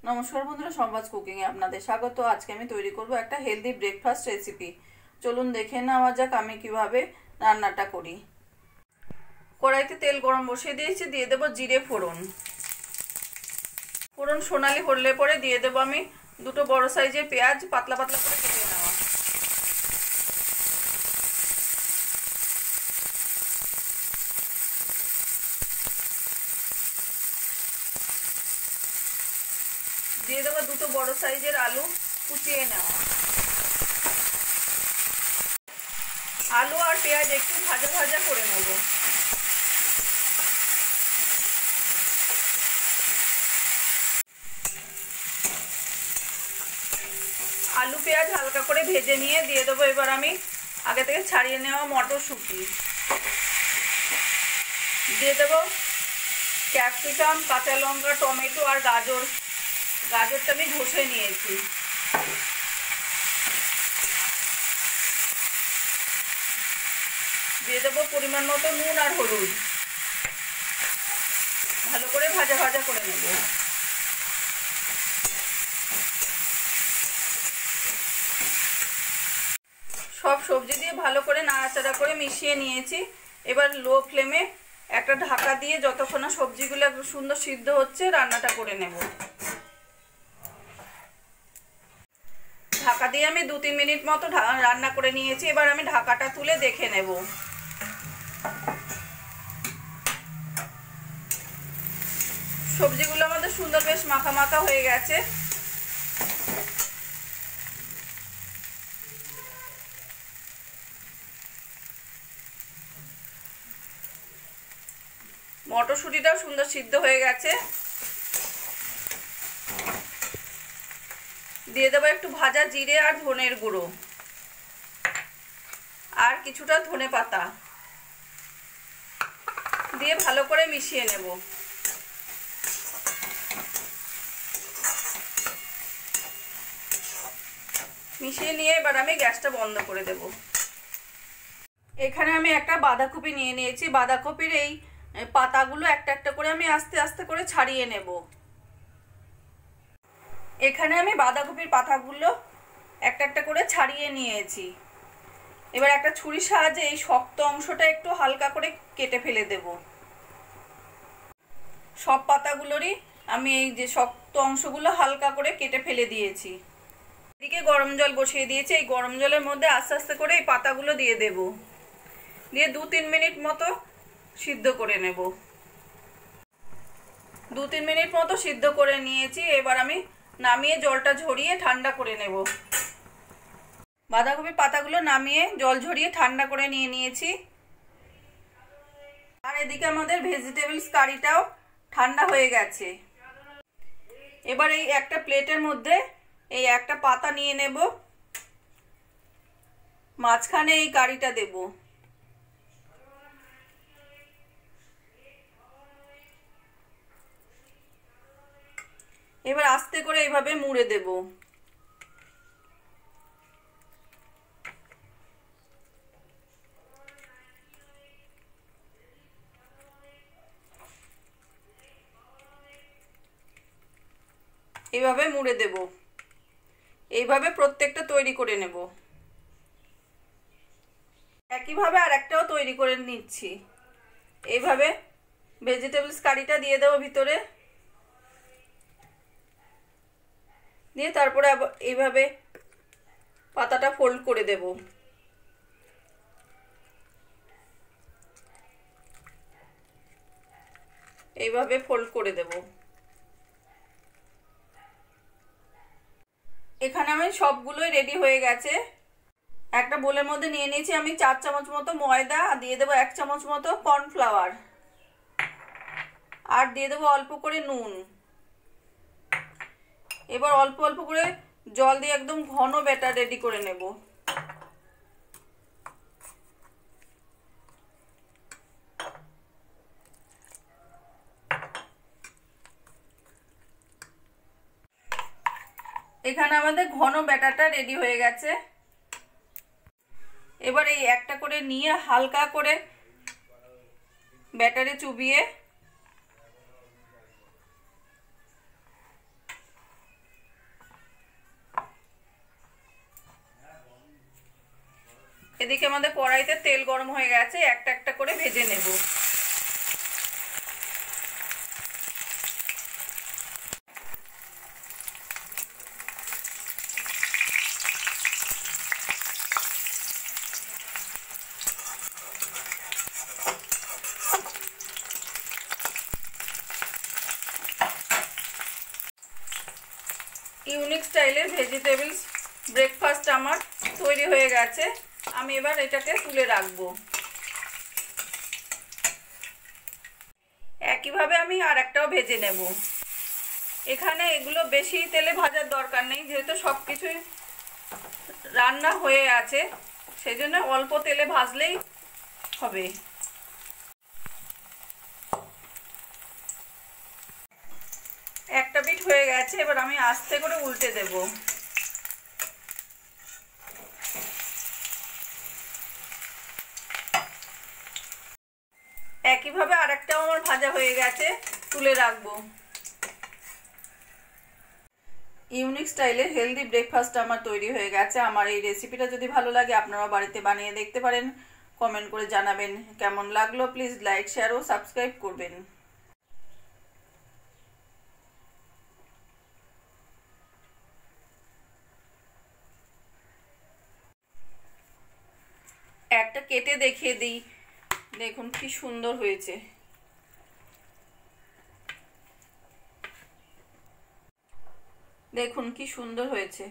নমস্কার বন্ধুরা, সম্বাদ কুকিং এ আপনাদের স্বাগত। আজকে আমি তৈরি করব একটা হেলদি ব্রেকফাস্ট রেসিপি। চলুন দেখে নেওয়া যাক আমি কিভাবে রান্নাটা করি। কড়াইতে তেল গরম বসিয়ে দিয়েছি, দিয়ে দেব জিরে ফোড়ন। ফোড়ন সোনালি হলে পরে দিয়ে দেব আমি দুটো বড় সাইজের পেঁয়াজ পাতলা পাতলা করে কেটে নেওয়া। দিয়ে দেবো দুটো বড় সাইজের আলু কুচিয়ে নেওয়া। আলু আর পেঁয়াজ একটু ভাজা ভাজা করে নেব। আলু পেঁয়াজ হালকা করে ভেজে নিয়ে দিয়ে দেবো এবার আমি আগে থেকে ছাড়িয়ে নেওয়া মটরশুঁটি। দিয়ে দেবো ক্যাপসিকাম, কাঁচা লঙ্কা, টমেটো আর গাজরটা আমি ঘষে নিয়েছি। দিয়ে দেবো পরিমাণ মতো নুন আর হলুদ। ভালো করে ভাজা ভাজা করে নেব। সব সবজি দিয়ে ভালো করে নাড়াচাড়া করে মিশিয়ে নিয়েছি। এবার লো ফ্লেমে একটা ঢাকা দিয়ে যতক্ষণ না সবজিগুলো একটু সুন্দর সিদ্ধ হচ্ছে রান্নাটা করে নেব। ঢাকা দিয়ে আমি 2-3 মিনিট মতো রান্না করে নিয়েছি। এবার আমি ঢাকাটা তুলে দেখে নেব। সবজিগুলো আমাদের সুন্দর বেশ মাখা মাখা হয়ে গেছে। মটরশুঁটিটাও সুন্দর সিদ্ধ হয়ে গেছে। দিয়ে দেবো একটু ভাজা জিরে আর ধনের গুঁড়ো আর কিছুটা ধনে পাতা দিয়ে ভালো করে মিশিয়ে নেব। মিশিয়ে নিয়ে এবার আমি গ্যাসটা বন্ধ করে দেব। এখানে আমি একটা বাঁধাকপি নিয়ে নিয়েছি। বাঁধাকপির এই পাতাগুলো একটা একটা করে আমি আস্তে আস্তে করে ছাড়িয়ে নেব। এখানে আমি বাঁধাকপির পাতাগুলো একটা একটা করে ছাড়িয়ে নিয়েছি। এবার একটা ছুরির সাহায্যে এই শক্ত অংশটা একটু হালকা করে কেটে ফেলে দেব। সব পাতাগুলোরই আমি এই যে শক্ত অংশগুলো হালকা করে কেটে ফেলে দিয়েছি। এদিকে গরম জল বসিয়ে দিয়েছি। এই গরম জলের মধ্যে আস্তে আস্তে করে এই পাতাগুলো দিয়ে দেব। দিয়ে 2-3 মিনিট মতো সিদ্ধ করে নেব। 2-3 মিনিট মতো সিদ্ধ করে নিয়েছি। এবার আমি নামিয়ে জলটা ঝরিয়ে ঠান্ডা করে নেব। বাঁধাকপির পাতাগুলো নামিয়ে জল ঝরিয়ে ঠান্ডা করে নিয়ে নিয়েছি। আর এদিকে আমাদের ভেজিটেবলস কারিটাও ঠান্ডা হয়ে গেছে। এবার এই একটা প্লেটের মধ্যে এই একটা পাতা নিয়ে নেব, মাঝখানে এই কারিটা দেব। এবার আস্তে করে এইভাবে মুড়ে দেব। এইভাবে মুড়ে দেব। এইভাবে প্রত্যেকটা তৈরি করে নেব। একইভাবে আর একটাও তৈরি করে নিচ্ছি। এইভাবে ভেজিটেবলস কারিটা দিয়ে দেবো ভিতরে, দিয়ে তারপরে আবার এইভাবে পাতাটা ফোল্ড করে দেব। এইভাবে ফোল্ড করে দেব। এখানে আমি সবগুলোই রেডি হয়ে গেছে। একটা বোলের মধ্যে নিয়ে নিয়েছি আমি 4 চামচ মতো ময়দা, আর দিয়ে দেবো 1 চামচ মতো কর্নফ্লাওয়ার, আর দিয়ে দেবো অল্প করে নুন। এবার অল্প অল্প করে জল দিয়ে একদম ঘন ব্যাটার রেডি করে নেব। এখানে আমাদের ঘন ব্যাটারটা রেডি হয়ে গেছে। এবার এই একটা করে নিয়ে হালকা করে ব্যাটারে চুবিয়ে এদিকে আমাদের কড়াইতে তেল গরম হয়ে গেছে, একটা একটা করে ভেজে নেব। ইউনিক স্টাইলের ভেজিটেবলস ব্রেকফাস্ট আমার তৈরি হয়ে গেছে। আমি এবার এটাকে তুলে রাখবো। একইভাবে আমি আর একটাও ভেজে নেব। এখানে এগুলো বেশি তেলে ভাজার দরকার নেই, যেহেতু সব কিছুই রান্না হয়ে আছে, সেই জন্য অল্প তেলে ভাজলেই হবে। একটা পিঠ হয়ে গেছে, এবার আমি আস্তে করে উল্টে দেব। একইভাবে আরেকটাও আমার ভাজা হয়ে গেছে, তুলে রাখবো। ইউনিক স্টাইলে হেলদি ব্রেকফাস্ট আমার তৈরি হয়ে গেছে। আমার এই রেসিপিটা যদি ভালো লাগে আপনারাও বাড়িতে বানিয়ে দেখতে পারেন। কমেন্ট করে জানাবেন কেমন লাগলো। প্লিজ লাইক, শেয়ার ও সাবস্ক্রাইব করবেন। একটা কেটে দেখিয়ে দিই, দেখুন কি সুন্দর হয়েছে। দেখুন কি সুন্দর হয়েছে।